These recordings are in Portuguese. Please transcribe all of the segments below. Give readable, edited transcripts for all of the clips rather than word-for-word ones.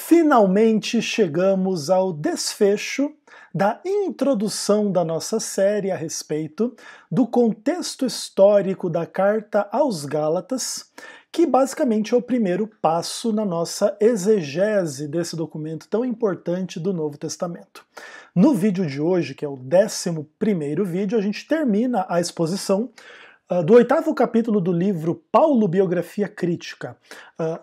Finalmente chegamos ao desfecho da introdução da nossa série a respeito do contexto histórico da Carta aos Gálatas, que basicamente é o primeiro passo na nossa exegese desse documento tão importante do Novo Testamento. No vídeo de hoje, que é o 11º vídeo, a gente termina a exposição do 8º capítulo do livro Paulo, Biografia Crítica,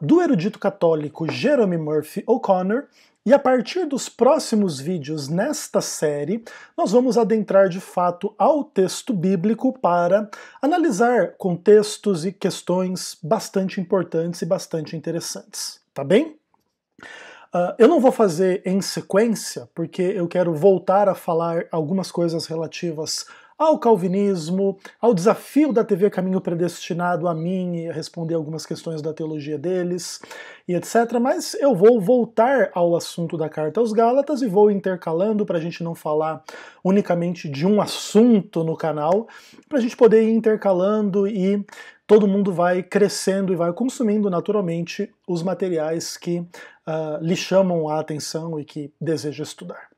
do erudito católico Jerome Murphy O'Connor, e a partir dos próximos vídeos nesta série, nós vamos adentrar de fato ao texto bíblico para analisar contextos e questões bastante importantes e bastante interessantes, tá bem? Eu não vou fazer em sequência, porque eu quero voltar a falar algumas coisas relativas ao calvinismo, ao desafio da TV Caminho Predestinado a mim e a responder algumas questões da teologia deles e etc. Mas eu vou voltar ao assunto da Carta aos Gálatas e vou intercalando para a gente não falar unicamente de um assunto no canal, para a gente poder ir intercalando e todo mundo vai crescendo e vai consumindo naturalmente os materiais que lhe chamam a atenção e que deseja estudar.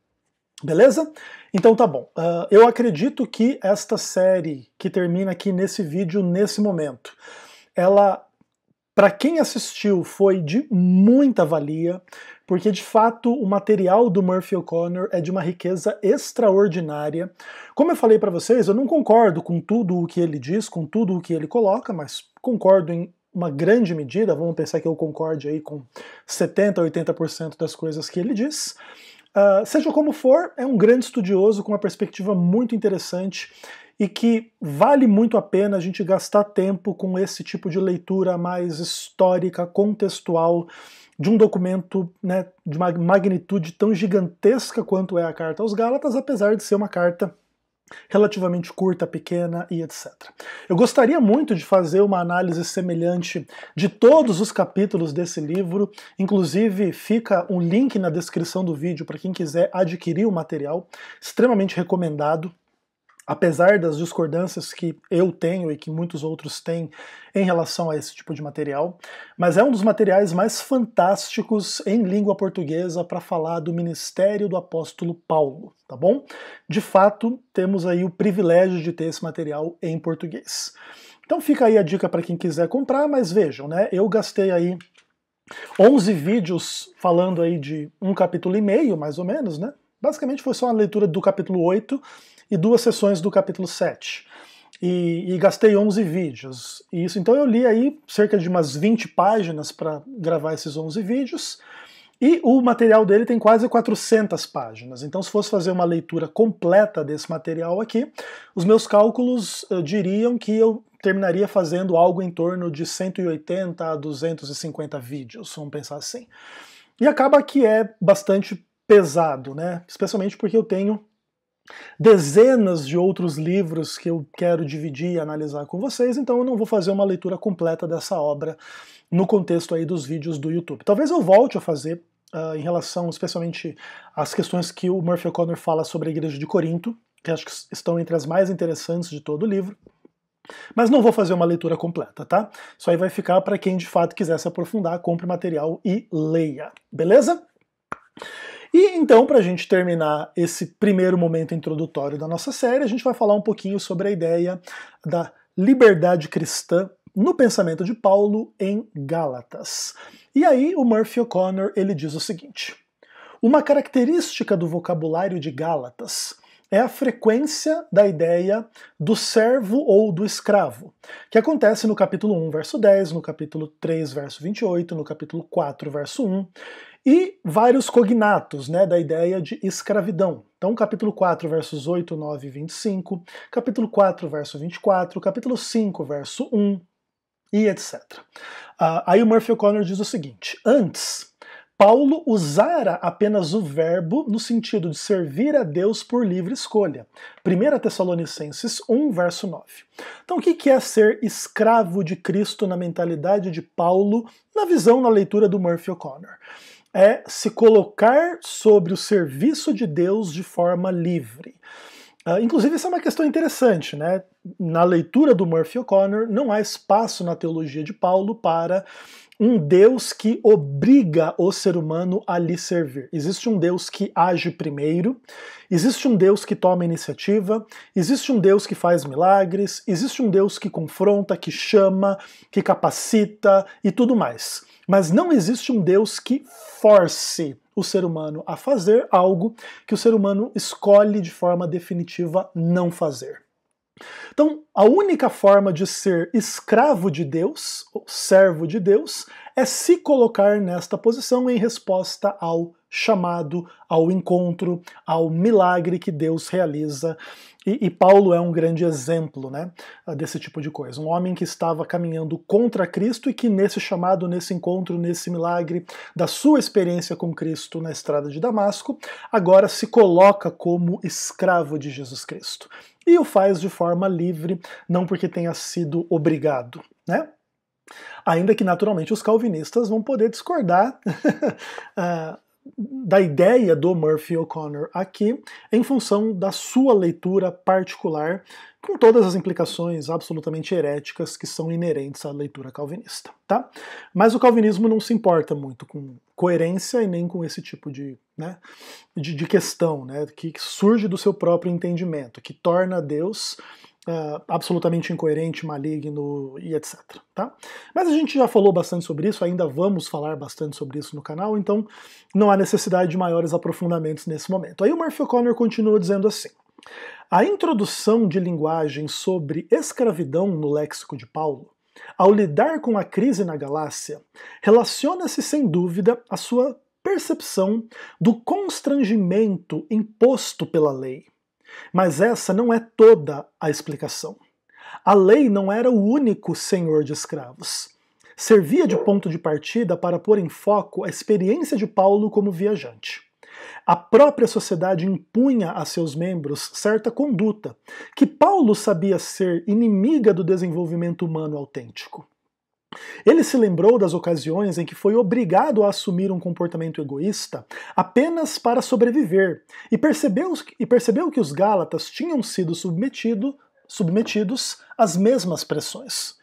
Beleza? Então tá bom. Eu acredito que esta série que termina aqui nesse vídeo, nesse momento, ela, para quem assistiu, foi de muita valia, porque de fato o material do Murphy O'Connor é de uma riqueza extraordinária. Como eu falei para vocês, eu não concordo com tudo o que ele diz, com tudo o que ele coloca, mas concordo em uma grande medida, vamos pensar que eu concorde aí com 70%, 80% das coisas que ele diz. Seja como for, é um grande estudioso com uma perspectiva muito interessante e que vale muito a pena a gente gastar tempo com esse tipo de leitura mais histórica, contextual, de um documento, né, de uma magnitude tão gigantesca quanto é a Carta aos Gálatas, apesar de ser uma carta relativamente curta, pequena e etc. Eu gostaria muito de fazer uma análise semelhante de todos os capítulos desse livro, inclusive fica um link na descrição do vídeo para quem quiser adquirir o material, extremamente recomendado. Apesar das discordâncias que eu tenho e que muitos outros têm em relação a esse tipo de material, mas é um dos materiais mais fantásticos em língua portuguesa para falar do ministério do apóstolo Paulo, tá bom? De fato, temos aí o privilégio de ter esse material em português. Então fica aí a dica para quem quiser comprar, mas vejam, né? Eu gastei aí 11 vídeos falando aí de um capítulo e meio, mais ou menos, né? Basicamente foi só uma leitura do capítulo 8 e 2 sessões do capítulo 7. E gastei 11 vídeos. Isso, então eu li aí cerca de umas 20 páginas para gravar esses 11 vídeos. E o material dele tem quase 400 páginas. Então se fosse fazer uma leitura completa desse material aqui, os meus cálculos diriam que eu terminaria fazendo algo em torno de 180 a 250 vídeos, vamos pensar assim. E acaba que é bastante pesado, né? Especialmente porque eu tenho dezenas de outros livros que eu quero dividir e analisar com vocês, então eu não vou fazer uma leitura completa dessa obra no contexto aí dos vídeos do YouTube. Talvez eu volte a fazer em relação especialmente às questões que o Murphy O'Connor fala sobre a Igreja de Corinto, que acho que estão entre as mais interessantes de todo o livro, mas não vou fazer uma leitura completa, tá? Isso aí vai ficar para quem de fato quiser se aprofundar, compre material e leia, beleza? E então, para a gente terminar esse primeiro momento introdutório da nossa série, a gente vai falar um pouquinho sobre a ideia da liberdade cristã no pensamento de Paulo em Gálatas. E aí o Murphy O'Connor ele diz o seguinte: uma característica do vocabulário de Gálatas é a frequência da ideia do servo ou do escravo, que acontece no capítulo 1, verso 10, no capítulo 3, verso 28, no capítulo 4, verso 1, e vários cognatos, né, da ideia de escravidão. Então, capítulo 4, versos 8, 9 e 25, capítulo 4, verso 24, capítulo 5, verso 1, e etc. Aí o Murphy O'Connor diz o seguinte: antes, Paulo usara apenas o verbo no sentido de servir a Deus por livre escolha. 1 Tessalonicenses 1, verso 9. Então o que é ser escravo de Cristo na mentalidade de Paulo, na visão, na leitura do Murphy O'Connor? É se colocar sobre o serviço de Deus de forma livre. Inclusive, isso é uma questão interessante, né? Na leitura do Murphy O'Connor, não há espaço na teologia de Paulo para um Deus que obriga o ser humano a lhe servir. Existe um Deus que age primeiro, existe um Deus que toma iniciativa, existe um Deus que faz milagres, existe um Deus que confronta, que chama, que capacita e tudo mais. Mas não existe um Deus que force o ser humano a fazer algo que o ser humano escolhe de forma definitiva não fazer. Então, a única forma de ser escravo de Deus, ou servo de Deus, é se colocar nesta posição em resposta ao chamado, ao encontro, ao milagre que Deus realiza. E Paulo é um grande exemplo, né, desse tipo de coisa. Um homem que estava caminhando contra Cristo e que nesse chamado, nesse encontro, nesse milagre da sua experiência com Cristo na estrada de Damasco, agora se coloca como escravo de Jesus Cristo. E o faz de forma livre, não porque tenha sido obrigado, né? Ainda que naturalmente os calvinistas vão poder discordar da ideia do Murphy O'Connor aqui, em função da sua leitura particular, com todas as implicações absolutamente heréticas que são inerentes à leitura calvinista, tá? Mas o calvinismo não se importa muito com coerência e nem com esse tipo de questão, né, que surge do seu próprio entendimento, que torna Deus absolutamente incoerente, maligno e etc. Tá? Mas a gente já falou bastante sobre isso, ainda vamos falar bastante sobre isso no canal, então não há necessidade de maiores aprofundamentos nesse momento. Aí o Murphy O'Connor continua dizendo assim: a introdução de linguagem sobre escravidão no léxico de Paulo, ao lidar com a crise na Galácia, relaciona-se sem dúvida à sua percepção do constrangimento imposto pela lei. Mas essa não é toda a explicação. A lei não era o único senhor de escravos. Servia de ponto de partida para pôr em foco a experiência de Paulo como viajante. A própria sociedade impunha a seus membros certa conduta, que Paulo sabia ser inimiga do desenvolvimento humano autêntico. Ele se lembrou das ocasiões em que foi obrigado a assumir um comportamento egoísta apenas para sobreviver e percebeu que os Gálatas tinham sido submetidos às mesmas pressões.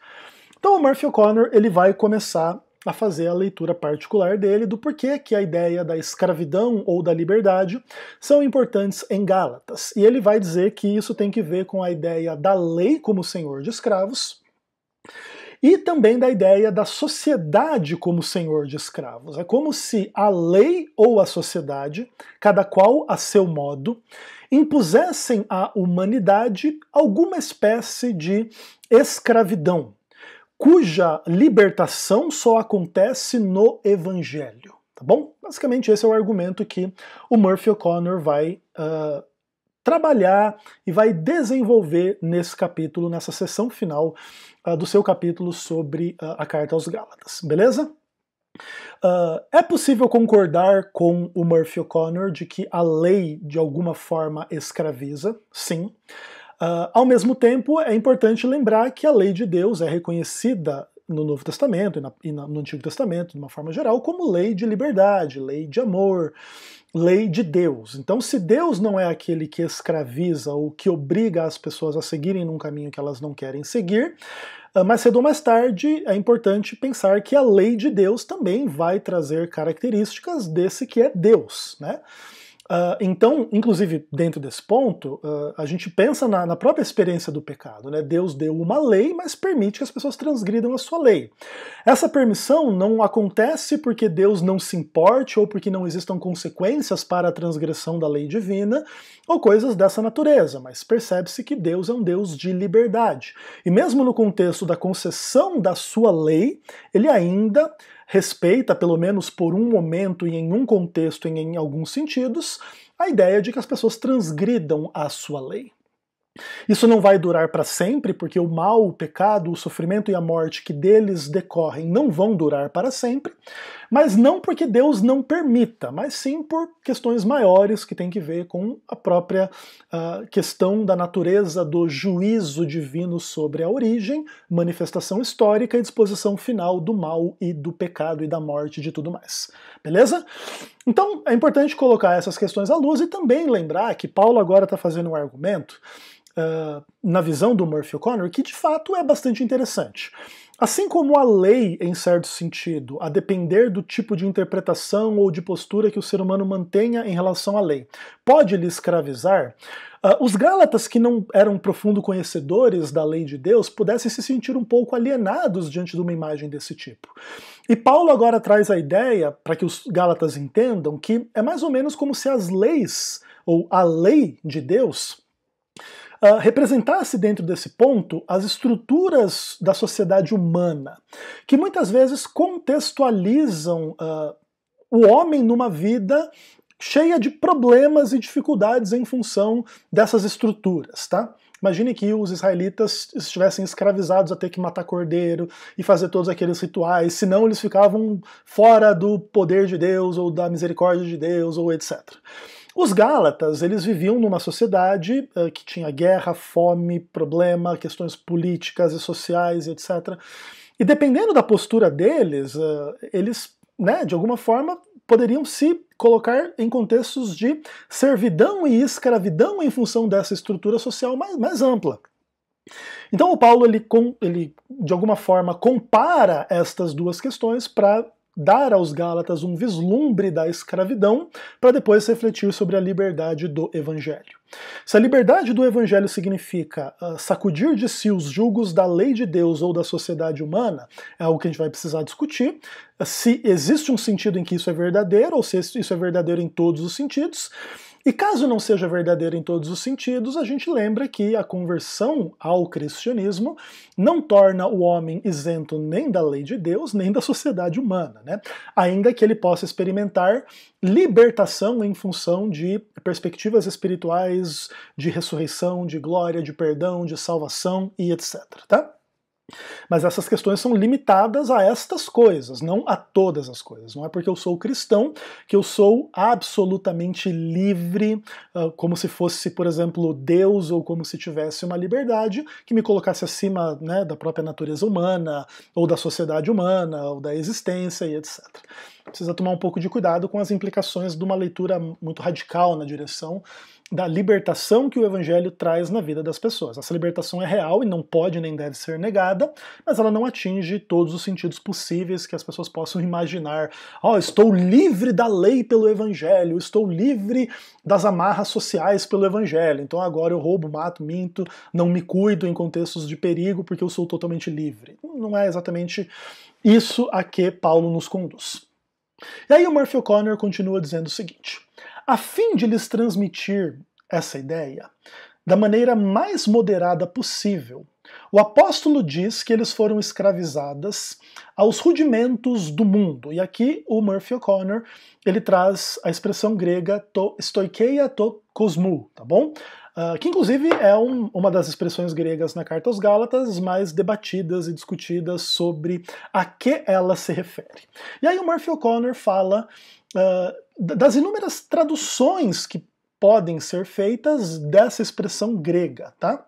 Então o Murphy O'Connor ele vai começar a fazer a leitura particular dele do porquê que a ideia da escravidão ou da liberdade são importantes em Gálatas. E ele vai dizer que isso tem que ver com a ideia da lei como senhor de escravos, e também da ideia da sociedade como senhor de escravos. É como se a lei ou a sociedade, cada qual a seu modo, impusessem à humanidade alguma espécie de escravidão, cuja libertação só acontece no Evangelho. Tá bom? Basicamente esse é o argumento que o Murphy O'Connor vai trabalhar e vai desenvolver nesse capítulo, nessa sessão final do seu capítulo sobre a Carta aos Gálatas, beleza? É possível concordar com o Murphy O'Connor de que a lei de alguma forma escraviza, sim. Ao mesmo tempo, é importante lembrar que a lei de Deus é reconhecida no Novo Testamento e no Antigo Testamento, de uma forma geral, como lei de liberdade, lei de amor, lei de Deus. Então, se Deus não é aquele que escraviza ou que obriga as pessoas a seguirem num caminho que elas não querem seguir, mais cedo ou mais tarde é importante pensar que a lei de Deus também vai trazer características desse que é Deus, né? Então, inclusive dentro desse ponto, a gente pensa na própria experiência do pecado, né? Deus deu uma lei, mas permite que as pessoas transgridam a sua lei. Essa permissão não acontece porque Deus não se importe ou porque não existam consequências para a transgressão da lei divina ou coisas dessa natureza, mas percebe-se que Deus é um Deus de liberdade. E mesmo no contexto da concessão da sua lei, ele ainda respeita, pelo menos por um momento e em um contexto e em alguns sentidos, a ideia de que as pessoas transgridam a sua lei. Isso não vai durar para sempre, porque o mal, o pecado, o sofrimento e a morte que deles decorrem não vão durar para sempre, mas não porque Deus não permita, mas sim por questões maiores que têm que ver com a própria questão da natureza do juízo divino sobre a origem, manifestação histórica e disposição final do mal e do pecado e da morte e de tudo mais. Beleza? Então é importante colocar essas questões à luz e também lembrar que Paulo agora está fazendo um argumento na visão do Murphy O'Connor, que de fato é bastante interessante. Assim como a lei, em certo sentido, a depender do tipo de interpretação ou de postura que o ser humano mantenha em relação à lei, pode lhe escravizar, os Gálatas, que não eram profundos conhecedores da lei de Deus, pudessem se sentir um pouco alienados diante de uma imagem desse tipo. E Paulo agora traz a ideia, para que os Gálatas entendam, que é mais ou menos como se as leis, ou a lei de Deus, representasse dentro desse ponto as estruturas da sociedade humana, que muitas vezes contextualizam o homem numa vida cheia de problemas e dificuldades em função dessas estruturas, tá? Imagine que os israelitas estivessem escravizados a ter que matar cordeiro e fazer todos aqueles rituais, senão eles ficavam fora do poder de Deus ou da misericórdia de Deus ou etc. Os Gálatas, eles viviam numa sociedade que tinha guerra, fome, problema, questões políticas e sociais, etc. E dependendo da postura deles, eles, né, de alguma forma, poderiam se colocar em contextos de servidão e escravidão em função dessa estrutura social mais ampla. Então o Paulo, ele de alguma forma compara estas duas questões para dar aos Gálatas um vislumbre da escravidão, para depois refletir sobre a liberdade do Evangelho. Se a liberdade do Evangelho significa sacudir de si os julgos da lei de Deus ou da sociedade humana, é algo que a gente vai precisar discutir, se existe um sentido em que isso é verdadeiro, ou se isso é verdadeiro em todos os sentidos. E caso não seja verdadeiro em todos os sentidos, a gente lembra que a conversão ao cristianismo não torna o homem isento nem da lei de Deus, nem da sociedade humana, né? Ainda que ele possa experimentar libertação em função de perspectivas espirituais, de ressurreição, de glória, de perdão, de salvação e etc, tá? Mas essas questões são limitadas a estas coisas, não a todas as coisas. Não é porque eu sou cristão que eu sou absolutamente livre, como se fosse, por exemplo, Deus, ou como se tivesse uma liberdade que me colocasse acima, né, da própria natureza humana, ou da sociedade humana, ou da existência e etc. Precisa tomar um pouco de cuidado com as implicações de uma leitura muito radical na direção da libertação que o Evangelho traz na vida das pessoas. Essa libertação é real e não pode nem deve ser negada, mas ela não atinge todos os sentidos possíveis que as pessoas possam imaginar. Estou livre da lei pelo Evangelho, estou livre das amarras sociais pelo Evangelho, então agora eu roubo, mato, minto, não me cuido em contextos de perigo porque eu sou totalmente livre. Não é exatamente isso a que Paulo nos conduz. E aí o Murphy O'Connor continua dizendo o seguinte: a fim de lhes transmitir essa ideia da maneira mais moderada possível, o apóstolo diz que eles foram escravizadas aos rudimentos do mundo. E aqui o Murphy O'Connor, ele traz a expressão grega to stoikeia to kosmou, tá bom? Que inclusive é uma das expressões gregas na Carta aos Gálatas mais debatidas e discutidas sobre a que ela se refere. E aí o Murphy O'Connor fala das inúmeras traduções que podem ser feitas dessa expressão grega, tá?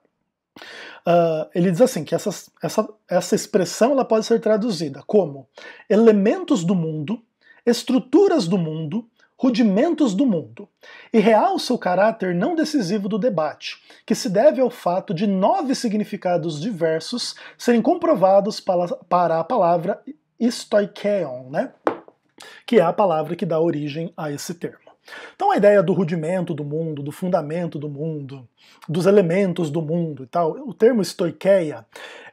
Ele diz assim, que essa expressão ela pode ser traduzida como elementos do mundo, estruturas do mundo, rudimentos do mundo, e realça o caráter não decisivo do debate, que se deve ao fato de 9 significados diversos serem comprovados para a palavra stoikeion, né? Que é a palavra que dá origem a esse termo. Então a ideia do rudimento do mundo, do fundamento do mundo, dos elementos do mundo e tal, o termo stoikeia,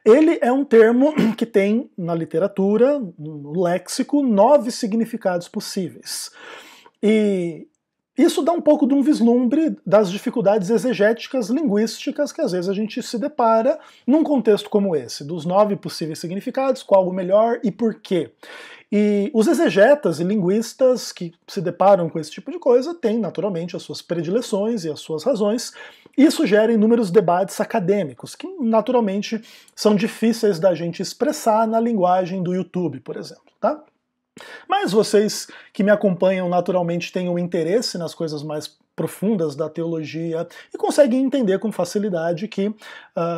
ele é um termo que tem na literatura, no léxico, 9 significados possíveis. E isso dá um pouco de um vislumbre das dificuldades exegéticas linguísticas que às vezes a gente se depara num contexto como esse, dos 9 possíveis significados, qual o melhor e por quê. E os exegetas e linguistas que se deparam com esse tipo de coisa têm naturalmente as suas predileções e as suas razões. Isso gera inúmeros debates acadêmicos, que naturalmente são difíceis da gente expressar na linguagem do YouTube, por exemplo, tá? Mas vocês que me acompanham naturalmente têm um interesse nas coisas mais profundas da teologia e conseguem entender com facilidade que,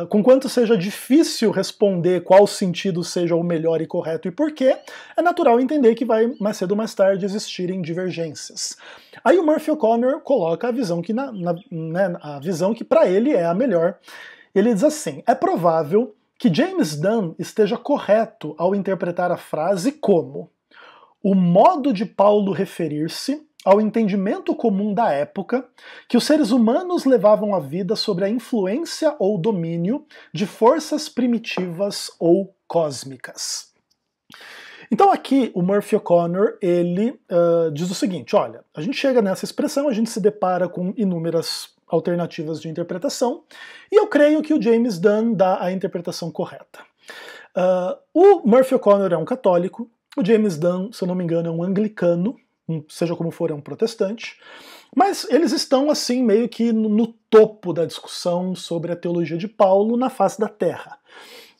conquanto seja difícil responder qual sentido seja o melhor e correto e porquê, é natural entender que vai mais cedo ou mais tarde existirem divergências. Aí o Murphy O'Connor coloca a visão que para ele é a melhor. Ele diz assim: é provável que James Dunn esteja correto ao interpretar a frase como o modo de Paulo referir-se ao entendimento comum da época que os seres humanos levavam a vida sob a influência ou domínio de forças primitivas ou cósmicas. Então aqui o Murphy O'Connor ele diz o seguinte, olha, a gente chega nessa expressão, a gente se depara com inúmeras alternativas de interpretação, e eu creio que o James Dunn dá a interpretação correta. O Murphy O'Connor é um católico, o James Dunn, se eu não me engano, é um anglicano, seja como for, é um protestante, mas eles estão assim meio que no topo da discussão sobre a teologia de Paulo na face da Terra.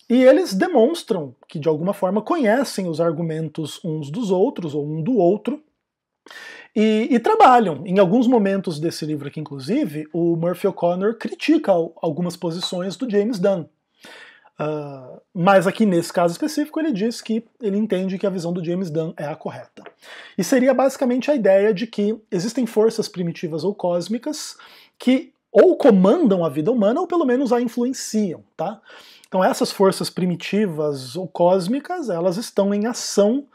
E eles demonstram que de alguma forma conhecem os argumentos uns dos outros, ou um do outro, e trabalham. Em alguns momentos desse livro aqui, inclusive, o Murphy O'Connor critica algumas posições do James Dunn. Mas aqui nesse caso específico ele diz que ele entende que a visão do James Dunn é a correta. E seria basicamente a ideia de que existem forças primitivas ou cósmicas que ou comandam a vida humana ou pelo menos a influenciam, tá? Então essas forças primitivas ou cósmicas, elas estão em ação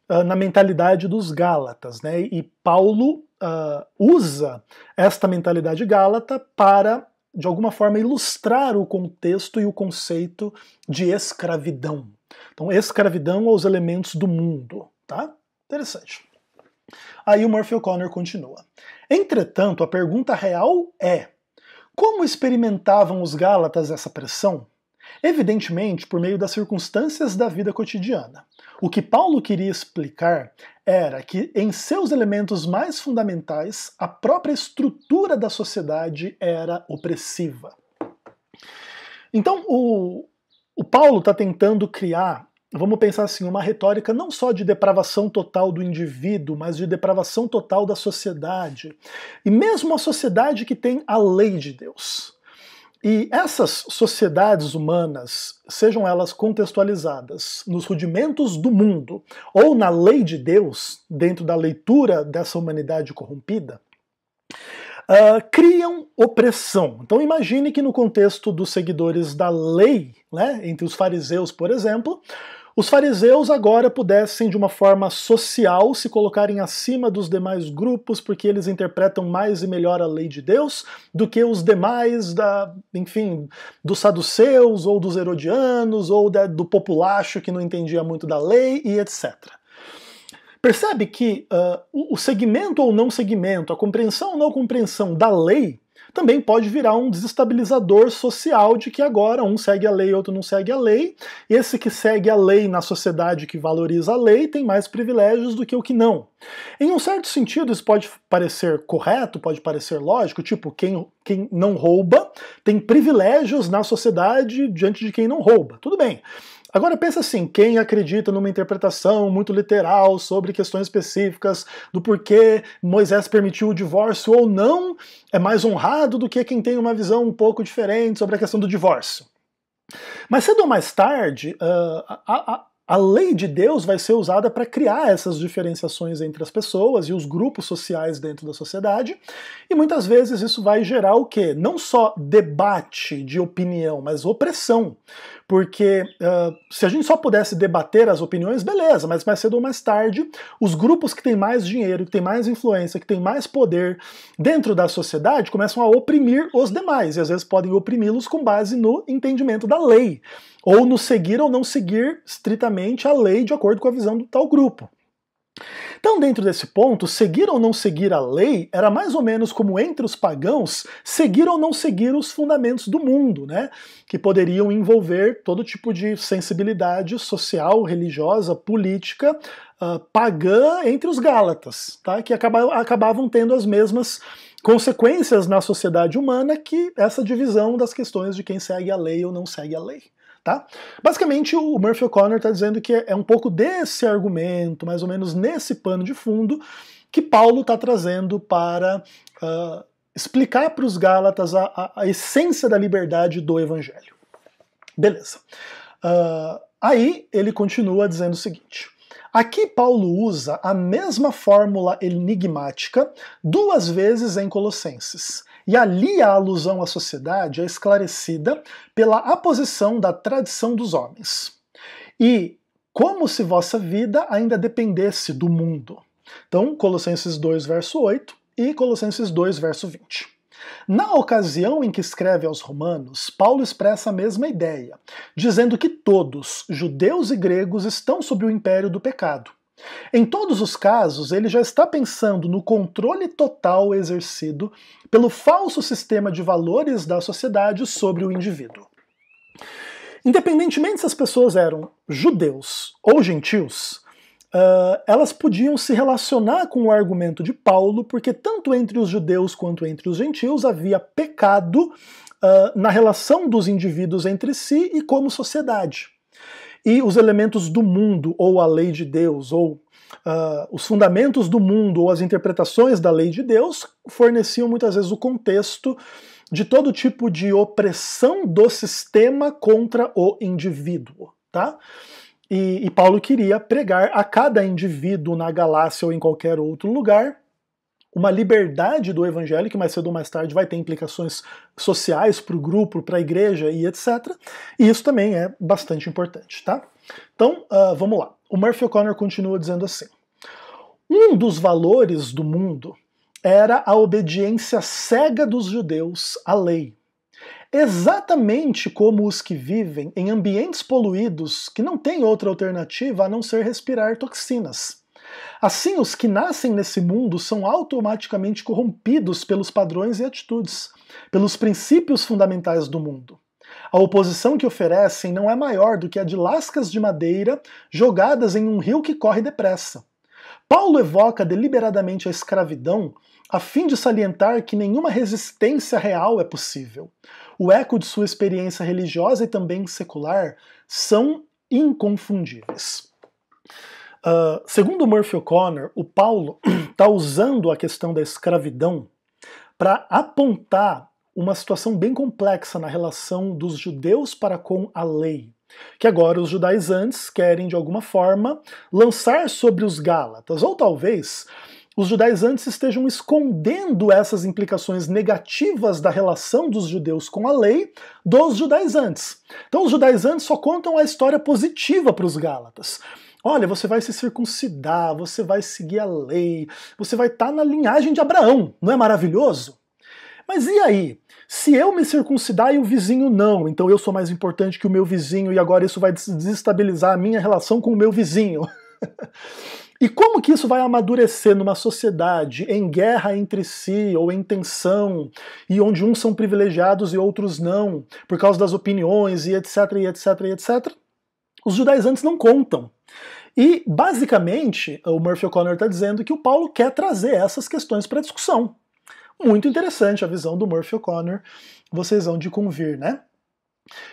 na mentalidade dos Gálatas, né? E Paulo usa esta mentalidade gálata para de alguma forma ilustrar o contexto e o conceito de escravidão. Então, escravidão aos elementos do mundo, tá? Interessante. Aí o Murphy O'Connor continua. Entretanto, a pergunta real é: como experimentavam os Gálatas essa pressão? Evidentemente, por meio das circunstâncias da vida cotidiana. O que Paulo queria explicar era que, em seus elementos mais fundamentais, a própria estrutura da sociedade era opressiva. Então, o Paulo está tentando criar, vamos pensar assim, uma retórica não só de depravação total do indivíduo, mas de depravação total da sociedade. E mesmo a sociedade que tem a lei de Deus. E essas sociedades humanas, sejam elas contextualizadas nos rudimentos do mundo ou na lei de Deus, dentro da leitura dessa humanidade corrompida, criam opressão. Então imagine que no contexto dos seguidores da lei, né, entre os fariseus, por exemplo, os fariseus agora pudessem, de uma forma social, se colocarem acima dos demais grupos porque eles interpretam mais e melhor a lei de Deus do que os demais, dos saduceus ou dos herodianos ou do populacho que não entendia muito da lei e etc. Percebe que o segmento ou não segmento, a compreensão ou não compreensão da lei também pode virar um desestabilizador social de que agora um segue a lei e outro não segue a lei. Esse que segue a lei na sociedade que valoriza a lei tem mais privilégios do que o que não. Em um certo sentido isso pode parecer correto, pode parecer lógico, tipo quem não rouba tem privilégios na sociedade diante de quem não rouba. Tudo bem. Agora pensa assim, quem acredita numa interpretação muito literal sobre questões específicas do porquê Moisés permitiu o divórcio ou não, é mais honrado do que quem tem uma visão um pouco diferente sobre a questão do divórcio. Mas cedo ou mais tarde, a lei de Deus vai ser usada para criar essas diferenciações entre as pessoas e os grupos sociais dentro da sociedade, e muitas vezes isso vai gerar o quê? Não só debate de opinião, mas opressão. Porque se a gente só pudesse debater as opiniões, beleza, mas mais cedo ou mais tarde, os grupos que têm mais dinheiro, que têm mais influência, que têm mais poder dentro da sociedade começam a oprimir os demais, e às vezes podem oprimi-los com base no entendimento da lei, ou no seguir ou não seguir estritamente a lei de acordo com a visão do tal grupo. Então, dentro desse ponto, seguir ou não seguir a lei era mais ou menos como entre os pagãos seguir ou não seguir os fundamentos do mundo, né? Que poderiam envolver todo tipo de sensibilidade social, religiosa, política, pagã entre os gálatas, tá? Que acabavam tendo as mesmas consequências na sociedade humana que essa divisão das questões de quem segue a lei ou não segue a lei. Tá? Basicamente, o Murphy O'Connor está dizendo que é um pouco desse argumento, mais ou menos nesse pano de fundo, que Paulo está trazendo para explicar para os Gálatas a essência da liberdade do Evangelho. Beleza. Aí ele continua dizendo o seguinte: Aqui Paulo usa a mesma fórmula enigmática 2 vezes em Colossenses. E ali a alusão à sociedade é esclarecida pela aposição da tradição dos homens. E como se vossa vida ainda dependesse do mundo. Então, Colossenses 2, verso 8 e Colossenses 2, verso 20. Na ocasião em que escreve aos Romanos, Paulo expressa a mesma ideia, dizendo que todos, judeus e gregos, estão sob o império do pecado. Em todos os casos, ele já está pensando no controle total exercido pelo falso sistema de valores da sociedade sobre o indivíduo. Independentemente se as pessoas eram judeus ou gentios, elas podiam se relacionar com o argumento de Paulo, porque tanto entre os judeus quanto entre os gentios havia pecado na relação dos indivíduos entre si e como sociedade. E os elementos do mundo, ou a lei de Deus, ou os fundamentos do mundo, ou as interpretações da lei de Deus, forneciam muitas vezes o contexto de todo tipo de opressão do sistema contra o indivíduo, tá? E Paulo queria pregar a cada indivíduo na Galácia ou em qualquer outro lugar uma liberdade do evangelho, que mais cedo ou mais tarde vai ter implicações sociais para o grupo, para a igreja e etc. E isso também é bastante importante, tá? Então, vamos lá. O Murphy O'Connor continua dizendo assim: um dos valores do mundo era a obediência cega dos judeus à lei. Exatamente como os que vivem em ambientes poluídos que não têm outra alternativa a não ser respirar toxinas. Assim, os que nascem nesse mundo são automaticamente corrompidos pelos padrões e atitudes, pelos princípios fundamentais do mundo. A oposição que oferecem não é maior do que a de lascas de madeira jogadas em um rio que corre depressa. Paulo evoca deliberadamente a escravidão a fim de salientar que nenhuma resistência real é possível. O eco de sua experiência religiosa e também secular são inconfundíveis. Segundo Murphy O'Connor, o Paulo está usando a questão da escravidão para apontar uma situação bem complexa na relação dos judeus para com a lei, que agora os judaizantes querem, de alguma forma, lançar sobre os gálatas, ou talvez os judaizantes estejam escondendo essas implicações negativas da relação dos judeus com a lei dos judaizantes. Então os judaizantes só contam a história positiva para os gálatas. Olha, você vai se circuncidar, você vai seguir a lei, você vai estar na linhagem de Abraão, não é maravilhoso? Mas e aí? Se eu me circuncidar e o vizinho não, então eu sou mais importante que o meu vizinho e agora isso vai desestabilizar a minha relação com o meu vizinho. E como que isso vai amadurecer numa sociedade em guerra entre si, ou em tensão, e onde uns são privilegiados e outros não, por causa das opiniões, e etc, e etc, e etc? Os judaizantes não contam. E, basicamente, o Murphy O'Connor está dizendo que o Paulo quer trazer essas questões para discussão. Muito interessante a visão do Murphy O'Connor, vocês vão de convir, né?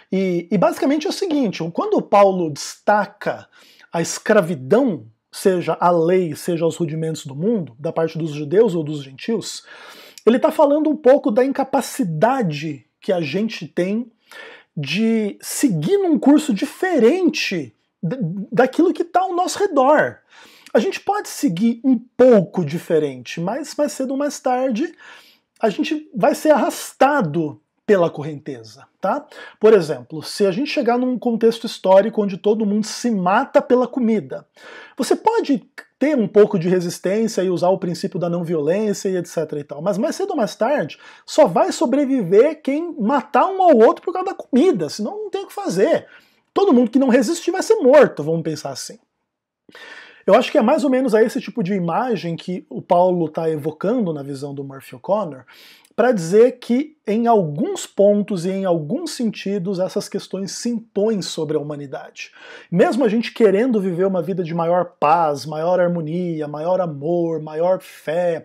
E basicamente é o seguinte, quando o Paulo destaca a escravidão, seja a lei, seja os rudimentos do mundo, da parte dos judeus ou dos gentios, ele está falando um pouco da incapacidade que a gente tem de seguir num curso diferente daquilo que está ao nosso redor. A gente pode seguir um pouco diferente, mas mais cedo ou mais tarde a gente vai ser arrastado pela correnteza, tá? Por exemplo, se a gente chegar num contexto histórico onde todo mundo se mata pela comida, você pode ter um pouco de resistência e usar o princípio da não violência e etc e tal, mas mais cedo ou mais tarde só vai sobreviver quem matar um ao outro por causa da comida, senão não tem o que fazer. Todo mundo que não resistir vai ser morto, vamos pensar assim. Eu acho que é mais ou menos a esse tipo de imagem que o Paulo está evocando na visão do Murphy O'Connor, para dizer que em alguns pontos e em alguns sentidos essas questões se impõem sobre a humanidade. Mesmo a gente querendo viver uma vida de maior paz, maior harmonia, maior amor, maior fé,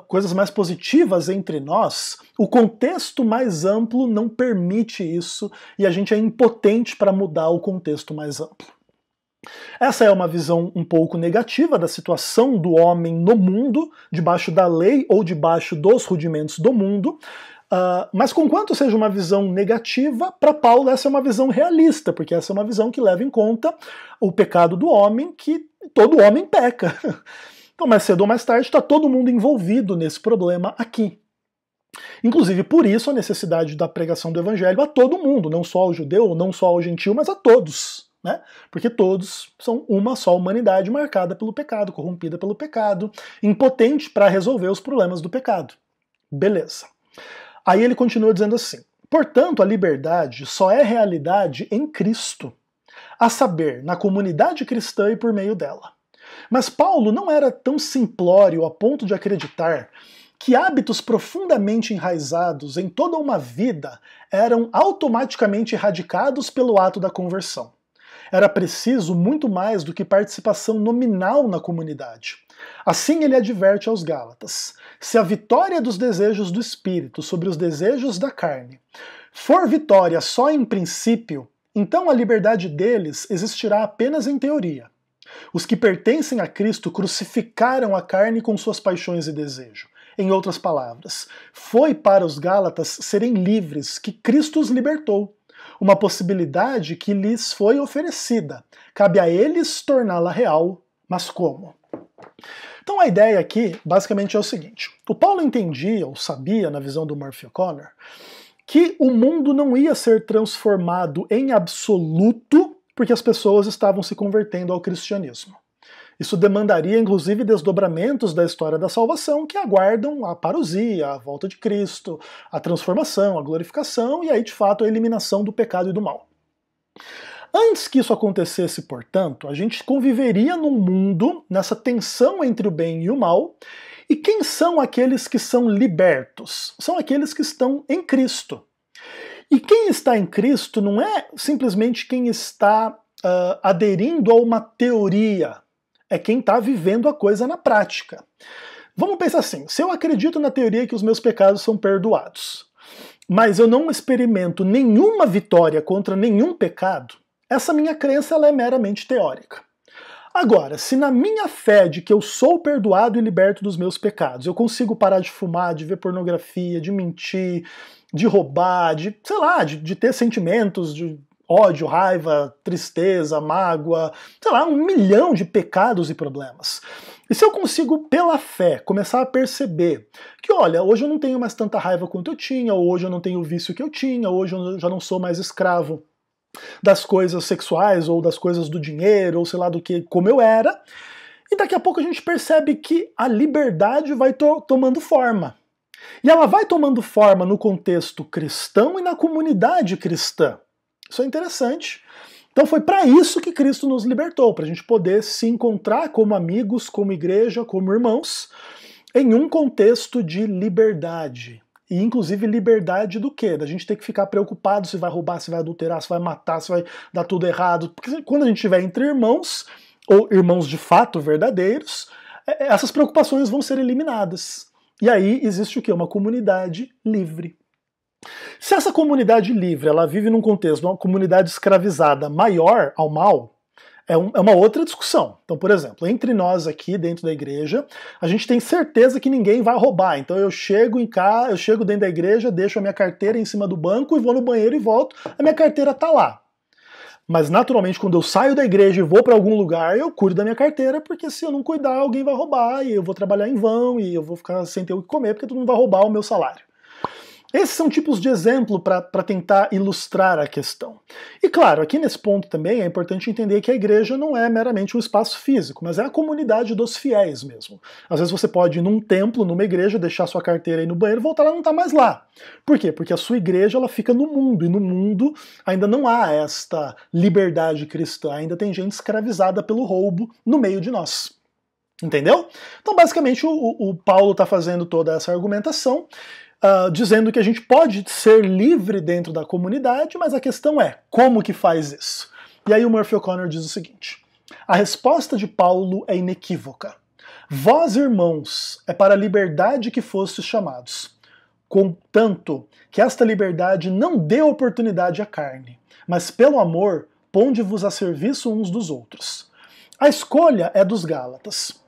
coisas mais positivas entre nós, o contexto mais amplo não permite isso e a gente é impotente para mudar o contexto mais amplo. Essa é uma visão um pouco negativa da situação do homem no mundo, debaixo da lei ou debaixo dos rudimentos do mundo, Mas conquanto seja uma visão negativa, para Paulo essa é uma visão realista, porque essa é uma visão que leva em conta o pecado do homem, que todo homem peca. Então, mais cedo ou mais tarde, está todo mundo envolvido nesse problema aqui. Inclusive, por isso, a necessidade da pregação do evangelho a todo mundo, não só ao judeu, não só ao gentil, mas a todos. Né? Porque todos são uma só humanidade marcada pelo pecado, corrompida pelo pecado, impotente para resolver os problemas do pecado. Beleza. Aí ele continua dizendo assim: portanto, a liberdade só é realidade em Cristo, a saber, na comunidade cristã e por meio dela. Mas Paulo não era tão simplório a ponto de acreditar que hábitos profundamente enraizados em toda uma vida eram automaticamente erradicados pelo ato da conversão. Era preciso muito mais do que participação nominal na comunidade. Assim ele adverte aos Gálatas: se a vitória dos desejos do espírito sobre os desejos da carne for vitória só em princípio, então a liberdade deles existirá apenas em teoria. Os que pertencem a Cristo crucificaram a carne com suas paixões e desejo. Em outras palavras, foi para os Gálatas serem livres que Cristo os libertou. Uma possibilidade que lhes foi oferecida. Cabe a eles torná-la real, mas como? Então a ideia aqui, basicamente, é o seguinte. O Paulo entendia, ou sabia, na visão do Murphy O'Connor, que o mundo não ia ser transformado em absoluto porque as pessoas estavam se convertendo ao cristianismo. Isso demandaria, inclusive, desdobramentos da história da salvação que aguardam a parousia, a volta de Cristo, a transformação, a glorificação e aí, de fato, a eliminação do pecado e do mal. Antes que isso acontecesse, portanto, a gente conviveria num mundo, nessa tensão entre o bem e o mal. E quem são aqueles que são libertos? São aqueles que estão em Cristo. E quem está em Cristo não é simplesmente quem está aderindo a uma teoria, é quem está vivendo a coisa na prática. Vamos pensar assim: se eu acredito na teoria que os meus pecados são perdoados, mas eu não experimento nenhuma vitória contra nenhum pecado, essa minha crença ela é meramente teórica. Agora, se na minha fé de que eu sou perdoado e liberto dos meus pecados, eu consigo parar de fumar, de ver pornografia, de mentir, de roubar, de, sei lá, de ter sentimentos de ódio, raiva, tristeza, mágoa, sei lá, 1 milhão de pecados e problemas. E se eu consigo, pela fé, começar a perceber que, olha, hoje eu não tenho mais tanta raiva quanto eu tinha, ou hoje eu não tenho o vício que eu tinha, hoje eu já não sou mais escravo das coisas sexuais, ou das coisas do dinheiro, ou sei lá do que, como eu era, e daqui a pouco a gente percebe que a liberdade vai tomando forma. E ela vai tomando forma no contexto cristão e na comunidade cristã. Isso é interessante. Então foi para isso que Cristo nos libertou, para a gente poder se encontrar como amigos, como igreja, como irmãos, em um contexto de liberdade. E inclusive liberdade do quê? Da gente ter que ficar preocupado se vai roubar, se vai adulterar, se vai matar, se vai dar tudo errado. Porque quando a gente estiver entre irmãos, ou irmãos de fato verdadeiros, essas preocupações vão ser eliminadas. E aí existe o quê? Uma comunidade livre. Se essa comunidade livre ela vive num contexto de uma comunidade escravizada maior ao mal, é uma outra discussão. Então, por exemplo, entre nós aqui dentro da igreja, a gente tem certeza que ninguém vai roubar. Então eu chego dentro da igreja, deixo a minha carteira em cima do banco e vou no banheiro e volto, a minha carteira tá lá. Mas naturalmente quando eu saio da igreja e vou para algum lugar, eu cuido da minha carteira, porque se eu não cuidar, alguém vai roubar e eu vou trabalhar em vão e eu vou ficar sem ter o que comer, porque todo mundo vai roubar o meu salário. Esses são tipos de exemplo para tentar ilustrar a questão. E claro, aqui nesse ponto também é importante entender que a igreja não é meramente um espaço físico, mas é a comunidade dos fiéis mesmo. Às vezes você pode ir num templo, numa igreja, deixar sua carteira aí no banheiro, voltar lá e não tá mais lá. Por quê? Porque a sua igreja ela fica no mundo, e no mundo ainda não há esta liberdade cristã, ainda tem gente escravizada pelo roubo no meio de nós. Entendeu? Então basicamente o Paulo está fazendo toda essa argumentação, dizendo que a gente pode ser livre dentro da comunidade, mas a questão é, como que faz isso? E aí o Murphy O'Connor diz o seguinte: a resposta de Paulo é inequívoca. Vós, irmãos, é para a liberdade que fostes chamados, contanto que esta liberdade não dê oportunidade à carne, mas pelo amor, ponde-vos a serviço uns dos outros. A escolha é dos Gálatas.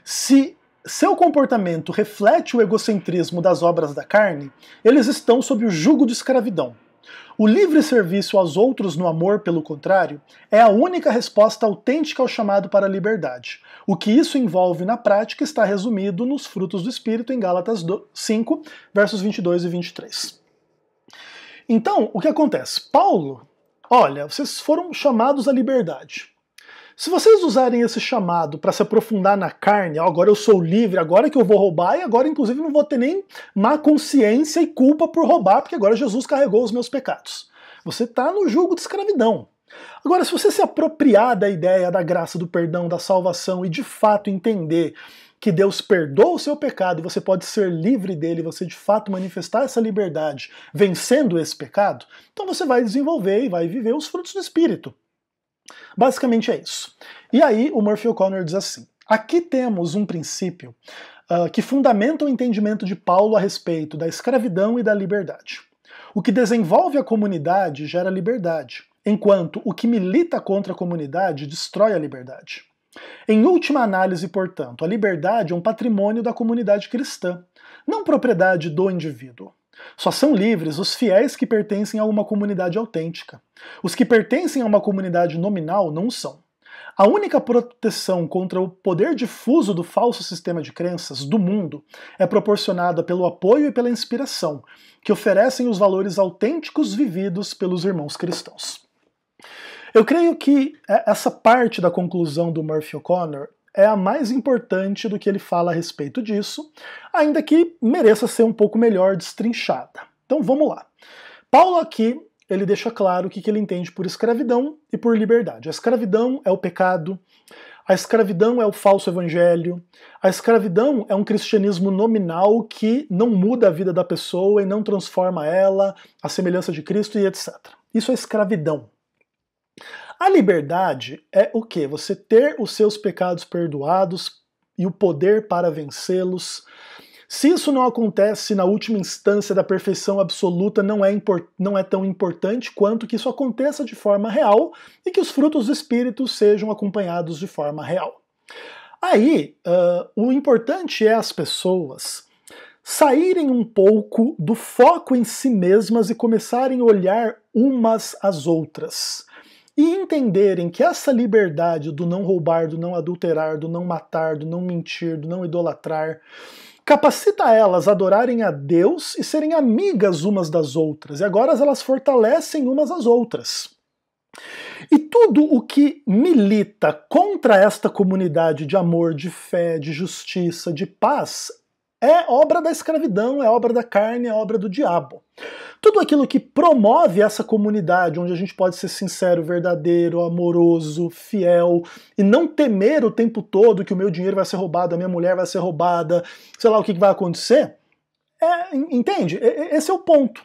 Se seu comportamento reflete o egocentrismo das obras da carne, eles estão sob o jugo de escravidão. O livre serviço aos outros no amor, pelo contrário, é a única resposta autêntica ao chamado para a liberdade. O que isso envolve na prática está resumido nos frutos do Espírito em Gálatas 5, versos 22 e 23. Então, o que acontece? Paulo, olha, vocês foram chamados à liberdade. Se vocês usarem esse chamado para se aprofundar na carne, agora eu sou livre, agora que eu vou roubar, e agora inclusive não vou ter nem má consciência e culpa por roubar, porque agora Jesus carregou os meus pecados. Você está no jugo de escravidão. Agora, se você se apropriar da ideia da graça, do perdão, da salvação e de fato entender que Deus perdoa o seu pecado e você pode ser livre dele, você de fato manifestar essa liberdade vencendo esse pecado, então você vai desenvolver e vai viver os frutos do Espírito. Basicamente é isso. E aí o Murphy O'Connor diz assim: aqui temos um princípio que fundamenta o entendimento de Paulo a respeito da escravidão e da liberdade. O que desenvolve a comunidade gera liberdade, enquanto o que milita contra a comunidade destrói a liberdade. Em última análise, portanto, a liberdade é um patrimônio da comunidade cristã, não propriedade do indivíduo. Só são livres os fiéis que pertencem a uma comunidade autêntica. Os que pertencem a uma comunidade nominal não são. A única proteção contra o poder difuso do falso sistema de crenças do mundo é proporcionada pelo apoio e pela inspiração, que oferecem os valores autênticos vividos pelos irmãos cristãos. Eu creio que essa parte da conclusão do Murphy O'Connor é a mais importante do que ele fala a respeito disso, ainda que mereça ser um pouco melhor destrinchada. Então vamos lá. Paulo aqui, ele deixa claro o que ele entende por escravidão e por liberdade. A escravidão é o pecado, a escravidão é o falso evangelho, a escravidão é um cristianismo nominal que não muda a vida da pessoa e não transforma ela à semelhança de Cristo e etc. Isso é escravidão. A liberdade é o quê? Você ter os seus pecados perdoados e o poder para vencê-los. Se isso não acontece na última instância da perfeição absoluta, não é tão importante quanto que isso aconteça de forma real e que os frutos do Espírito sejam acompanhados de forma real. Aí, o importante é as pessoas saírem um pouco do foco em si mesmas e começarem a olhar umas às outras. E entenderem que essa liberdade do não roubar, do não adulterar, do não matar, do não mentir, do não idolatrar, capacita elas a adorarem a Deus e serem amigas umas das outras. E agora elas fortalecem umas às outras. E tudo o que milita contra esta comunidade de amor, de fé, de justiça, de paz, é obra da escravidão, é obra da carne, é obra do diabo. Tudo aquilo que promove essa comunidade, onde a gente pode ser sincero, verdadeiro, amoroso, fiel, e não temer o tempo todo que o meu dinheiro vai ser roubado, a minha mulher vai ser roubada, sei lá o que vai acontecer, entende? Esse é o ponto.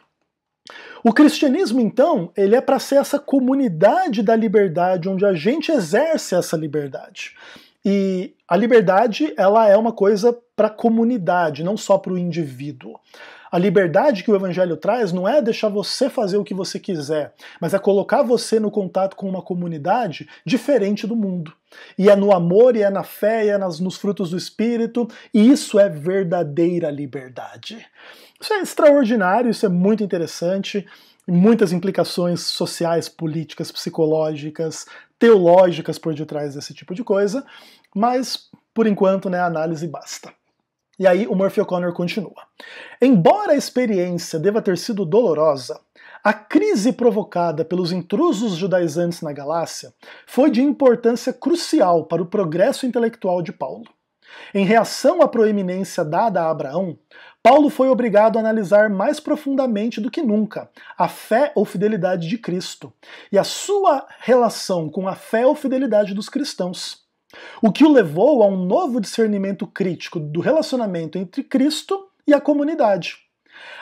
O cristianismo, então, ele é para ser essa comunidade da liberdade, onde a gente exerce essa liberdade. E a liberdade, ela é uma coisa para a comunidade, não só para o indivíduo. A liberdade que o Evangelho traz não é deixar você fazer o que você quiser, mas é colocar você no contato com uma comunidade diferente do mundo. E é no amor, e é na fé, e é nos frutos do Espírito, e isso é verdadeira liberdade. Isso é extraordinário, isso é muito interessante, muitas implicações sociais, políticas, psicológicas, teológicas por detrás desse tipo de coisa, mas, por enquanto, a análise basta. E aí o Murphy O'Connor continua. Embora a experiência deva ter sido dolorosa, a crise provocada pelos intrusos judaizantes na Galácia foi de importância crucial para o progresso intelectual de Paulo. Em reação à proeminência dada a Abraão, Paulo foi obrigado a analisar mais profundamente do que nunca a fé ou fidelidade de Cristo e a sua relação com a fé ou fidelidade dos cristãos. O que o levou a um novo discernimento crítico do relacionamento entre Cristo e a comunidade.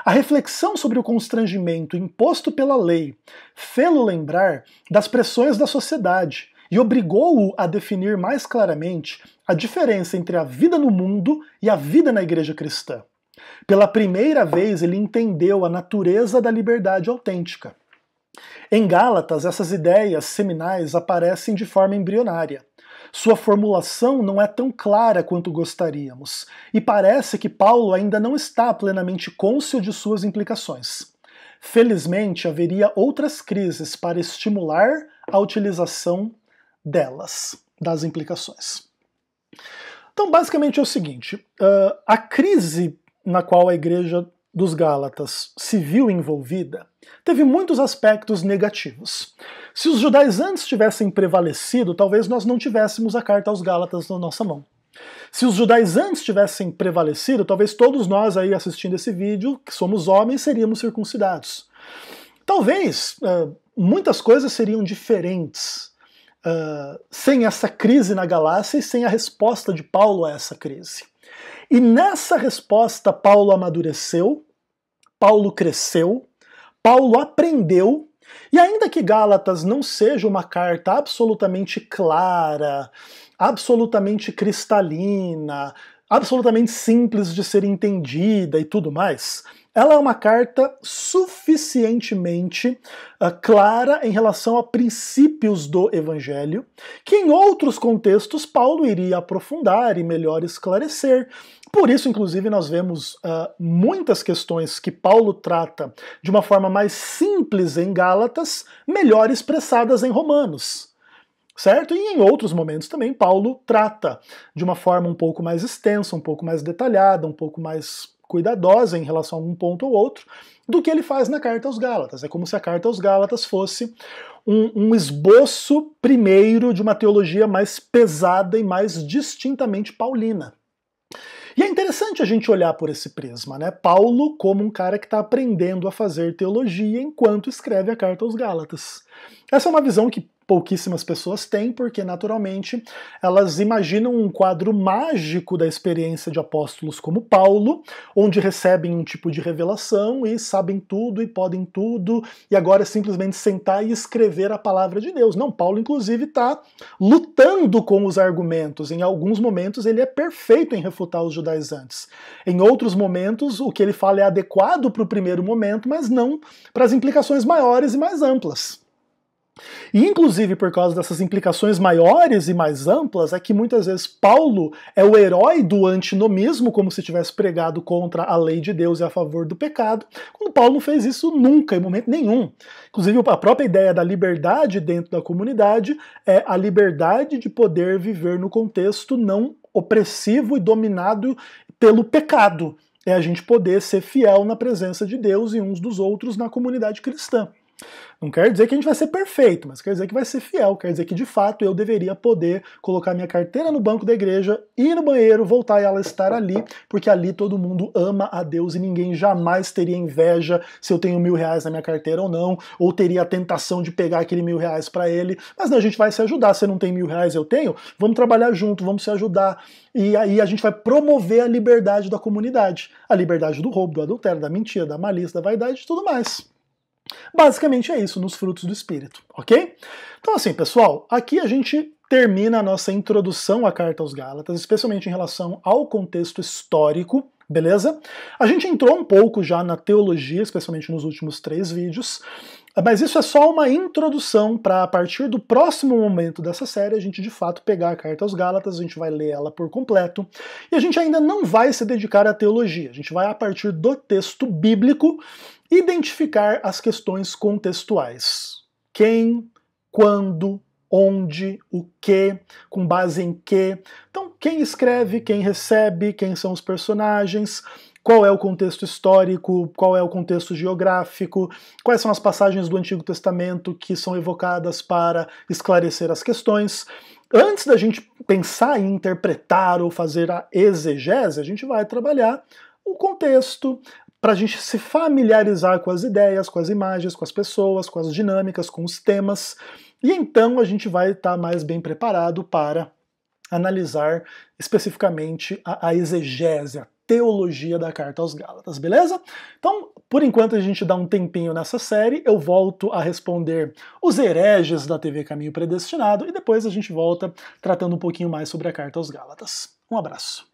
A reflexão sobre o constrangimento imposto pela lei fê-lo lembrar das pressões da sociedade e obrigou-o a definir mais claramente a diferença entre a vida no mundo e a vida na igreja cristã. Pela primeira vez ele entendeu a natureza da liberdade autêntica. Em Gálatas, essas ideias seminais aparecem de forma embrionária. Sua formulação não é tão clara quanto gostaríamos, e parece que Paulo ainda não está plenamente cônscio de suas implicações. Felizmente, haveria outras crises para estimular a utilização delas, das implicações. Então, basicamente é o seguinte, a crise na qual a igreja dos Gálatas se viu envolvida teve muitos aspectos negativos. Se os judaizantes tivessem prevalecido, talvez nós não tivéssemos a carta aos Gálatas na nossa mão. Se os judaizantes tivessem prevalecido, talvez todos nós aí assistindo esse vídeo, que somos homens, seríamos circuncidados. Talvez muitas coisas seriam diferentes sem essa crise na Galácia e sem a resposta de Paulo a essa crise. E nessa resposta Paulo amadureceu, Paulo cresceu, Paulo aprendeu, e ainda que Gálatas não seja uma carta absolutamente clara, absolutamente cristalina, absolutamente simples de ser entendida e tudo mais, ela é uma carta suficientemente clara em relação a princípios do Evangelho, que em outros contextos Paulo iria aprofundar e melhor esclarecer. Por isso, inclusive, nós vemos muitas questões que Paulo trata de uma forma mais simples em Gálatas, melhor expressadas em Romanos. Certo? E em outros momentos também Paulo trata de uma forma um pouco mais extensa, um pouco mais detalhada, um pouco mais cuidadosa em relação a um ponto ou outro, do que ele faz na carta aos Gálatas. É como se a carta aos Gálatas fosse um esboço primeiro de uma teologia mais pesada e mais distintamente paulina. E é interessante a gente olhar por esse prisma, né? Paulo como um cara que está aprendendo a fazer teologia enquanto escreve a carta aos Gálatas. Essa é uma visão que pouquíssimas pessoas têm, porque naturalmente elas imaginam um quadro mágico da experiência de apóstolos como Paulo, onde recebem um tipo de revelação e sabem tudo e podem tudo, e agora é simplesmente sentar e escrever a palavra de Deus. Não, Paulo inclusive está lutando com os argumentos. Em alguns momentos ele é perfeito em refutar os judaizantes. Em outros momentos o que ele fala é adequado para o primeiro momento, mas não para as implicações maiores e mais amplas. E inclusive por causa dessas implicações maiores e mais amplas é que muitas vezes Paulo é o herói do antinomismo, como se tivesse pregado contra a lei de Deus e a favor do pecado, quando Paulo não fez isso nunca, em momento nenhum. Inclusive a própria ideia da liberdade dentro da comunidade é a liberdade de poder viver no contexto não opressivo e dominado pelo pecado. É a gente poder ser fiel na presença de Deus e uns dos outros na comunidade cristã. Não quer dizer que a gente vai ser perfeito, mas quer dizer que vai ser fiel, quer dizer que de fato eu deveria poder colocar minha carteira no banco da igreja, ir no banheiro, voltar e ela estar ali, porque ali todo mundo ama a Deus e ninguém jamais teria inveja se eu tenho R$1.000 na minha carteira ou não, ou teria a tentação de pegar aquele R$1.000 para ele, mas não, a gente vai se ajudar, você não tem R$1.000, eu tenho, vamos trabalhar junto, vamos se ajudar, e aí a gente vai promover a liberdade da comunidade, a liberdade do roubo, do adultério, da mentira, da malícia, da vaidade e tudo mais. Basicamente é isso nos frutos do Espírito, ok? Então assim, pessoal, aqui a gente termina a nossa introdução à Carta aos Gálatas, especialmente em relação ao contexto histórico, beleza? A gente entrou um pouco já na teologia, especialmente nos últimos 3 vídeos, mas isso é só uma introdução para, a partir do próximo momento dessa série, a gente de fato pegar a Carta aos Gálatas, a gente vai ler ela por completo, e a gente ainda não vai se dedicar à teologia, a gente vai, a partir do texto bíblico, identificar as questões contextuais. Quem, quando, onde, o que, com base em que. Então, quem escreve, quem recebe, quem são os personagens, qual é o contexto histórico, qual é o contexto geográfico, quais são as passagens do Antigo Testamento que são evocadas para esclarecer as questões. Antes da gente pensar em interpretar ou fazer a exegese, a gente vai trabalhar o contexto, para a gente se familiarizar com as ideias, com as imagens, com as pessoas, com as dinâmicas, com os temas, e então a gente vai estar mais bem preparado para analisar especificamente a exegese, a teologia da Carta aos Gálatas, beleza? Então, por enquanto a gente dá um tempinho nessa série, eu volto a responder os hereges da TV Caminho Predestinado, e depois a gente volta tratando um pouquinho mais sobre a Carta aos Gálatas. Um abraço.